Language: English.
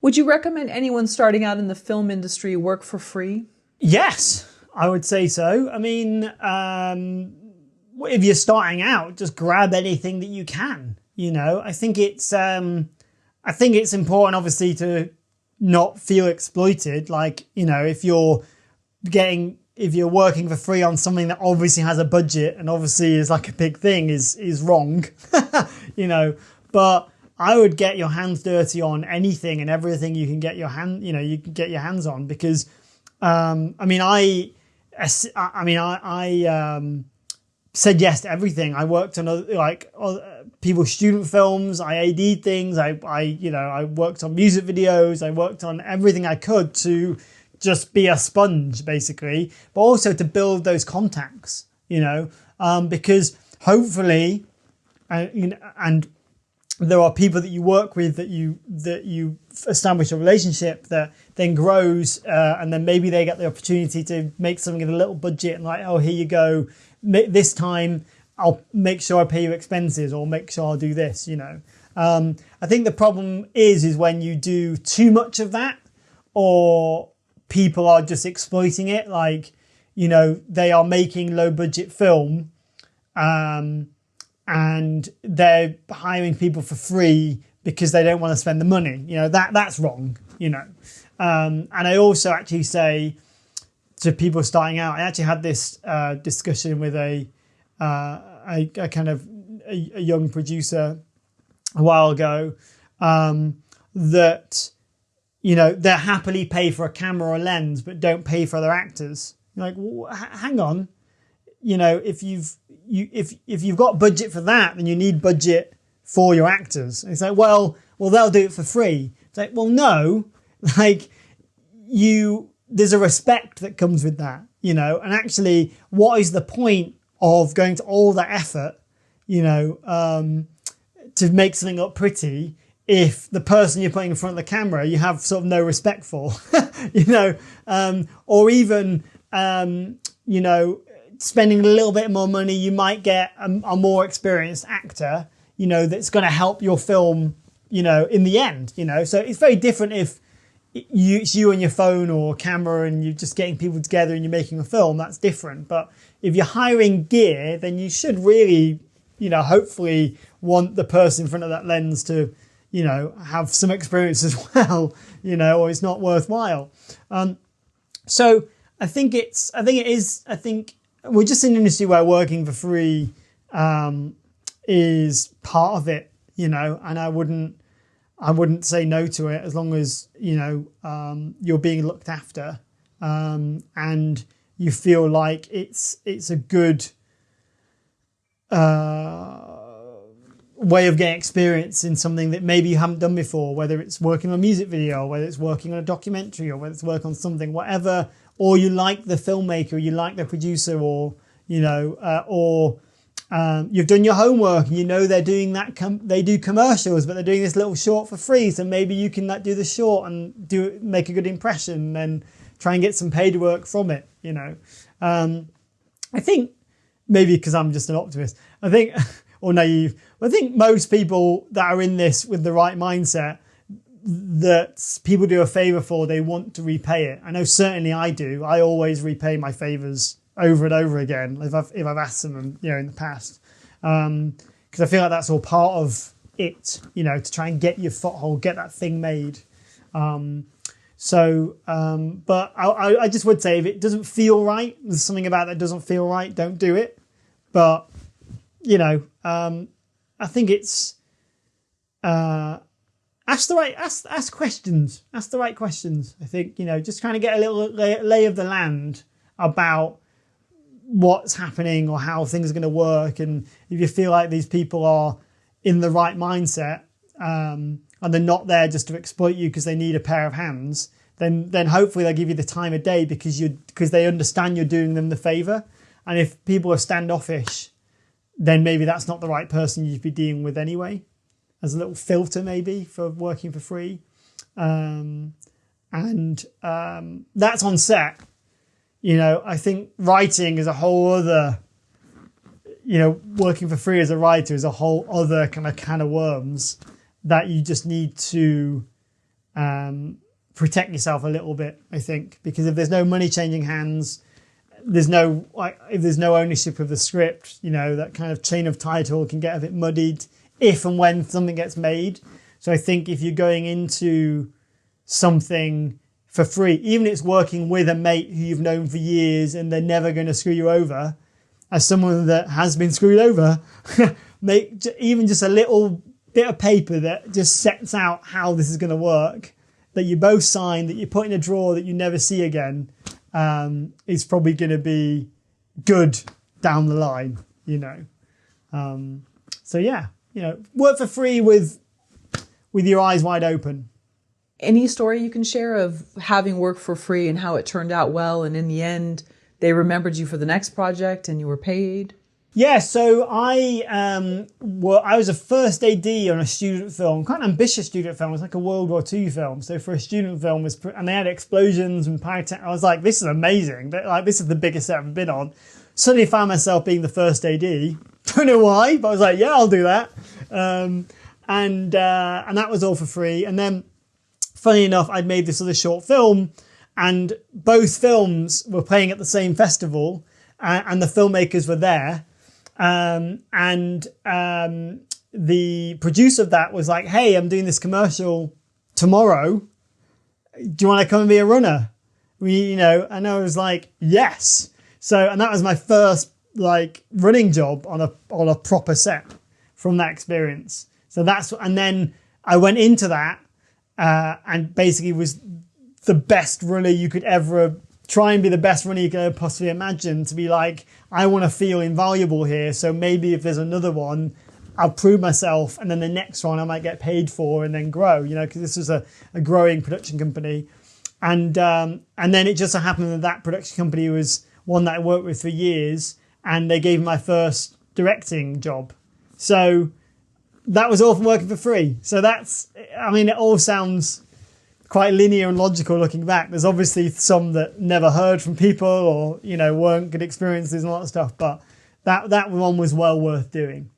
Would you recommend anyone starting out in the film industry work for free? Yes, I would say so. I mean, if you're starting out, just grab anything that you can. I think it's important, obviously, to not feel exploited. Like, if you're working for free on something that obviously has a budget and obviously is like a big thing is wrong, but I would get your hands dirty on anything and everything you can get your hands on, because, I said yes to everything. I worked on people's student films. I AD'd things. I worked on music videos. I worked on everything I could to just be a sponge, basically, but also to build those contacts, because hopefully, and there are people that you work with that you establish a relationship that then grows, and then maybe they get the opportunity to make something at a little budget and like, oh, here you go. This time I'll make sure I pay your expenses, or make sure I'll do this, I think the problem is when you do too much of that, or people are just exploiting it. Like, they are making low budget film, and they're hiring people for free because they don't want to spend the money. That's wrong, and I also actually say to people starting out, I actually had this discussion with a young producer a while ago, that, they'll happily pay for a camera or lens, but don't pay for their actors. You're like, well, hang on, if you've got budget for that, then you need budget for your actors. And it's like, well, they'll do it for free. It's like, well, no, there's a respect that comes with that, and actually, what is the point of going to all that effort, to make something look pretty, if the person you're putting in front of the camera you have sort of no respect for, or even, spending a little bit more money, you might get a more experienced actor, that's going to help your film, in the end, So it's very different if it's you and your phone or camera and you're just getting people together and you're making a film. That's different. But if you're hiring gear, then you should really, hopefully want the person in front of that lens to, have some experience as well, or it's not worthwhile. So I think we're just in an industry where working for free is part of it, and I wouldn't say no to it, as long as, you're being looked after, and you feel like it's a good way of getting experience in something that maybe you haven't done before, whether it's working on a music video, or whether it's working on a documentary, or whether it's work on something, whatever, or you like the filmmaker, or you like the producer, or, you've done your homework and they're doing that. They do commercials, but they're doing this little short for free. So maybe you can do the short and make a good impression, and then try and get some paid work from it. I think maybe because I'm just an optimist, or naive. I think most people that are in this with the right mindset, that people do a favour for, they want to repay it. I know certainly I do. I always repay my favours over and over again if I've asked them, in the past, because I feel like that's all part of it, to try and get your foothold, get that thing made. But I just would say, if it doesn't feel right, there's something about that doesn't feel right, don't do it. But I think it's ask questions. Ask the right questions. I think, just trying to get a little lay of the land about what's happening or how things are going to work. And if you feel like these people are in the right mindset, and they're not there just to exploit you because they need a pair of hands, then hopefully they'll give you the time of day because they understand you're doing them the favour. And if people are standoffish, then maybe that's not the right person you'd be dealing with anyway, as a little filter maybe for working for free. That's on set. I think writing is a whole other, working for free as a writer is a whole other kind of can of worms that you just need to protect yourself a little bit, I think, because if there's no money changing hands, if there's no ownership of the script, that kind of chain of title can get a bit muddied if and when something gets made. So I think if you're going into something for free, even if it's working with a mate who you've known for years and they're never going to screw you over, as someone that has been screwed over, make even just a little bit of paper that just sets out how this is going to work, that you both sign, that you put in a drawer that you never see again, is probably going to be good down the line, So yeah, work for free with your eyes wide open. Any story you can share of having worked for free and how it turned out well, and in the end, they remembered you for the next project and you were paid? Yeah, so I was a first AD on a student film, quite an ambitious student film. It was like a World War II film. So for a student film, and they had explosions and pyrotechnics. I was like, this is amazing. This is the biggest set I've been on. Suddenly found myself being the first AD. Don't know why, but I was like, yeah, I'll do that. And that was all for free. And then, funny enough, I'd made this other short film, and both films were playing at the same festival, and the filmmakers were there. The producer of that was like, hey, I'm doing this commercial tomorrow. Do you want to come and be a runner? And I was like, yes. So, and that was my first running job on a proper set from that experience. So and then I went into that, and basically was the best runner you could ever try and be the best runner you could ever possibly imagine, to be like, I want to feel invaluable here. So maybe if there's another one, I'll prove myself. And then the next one I might get paid for and then grow, because this was a growing production company. And then it just so happened that production company was one that I worked with for years, and they gave me my first directing job. So that was all from working for free. So it all sounds quite linear and logical looking back. There's obviously some that never heard from people or, weren't good experiences and all that stuff. But that one was well worth doing.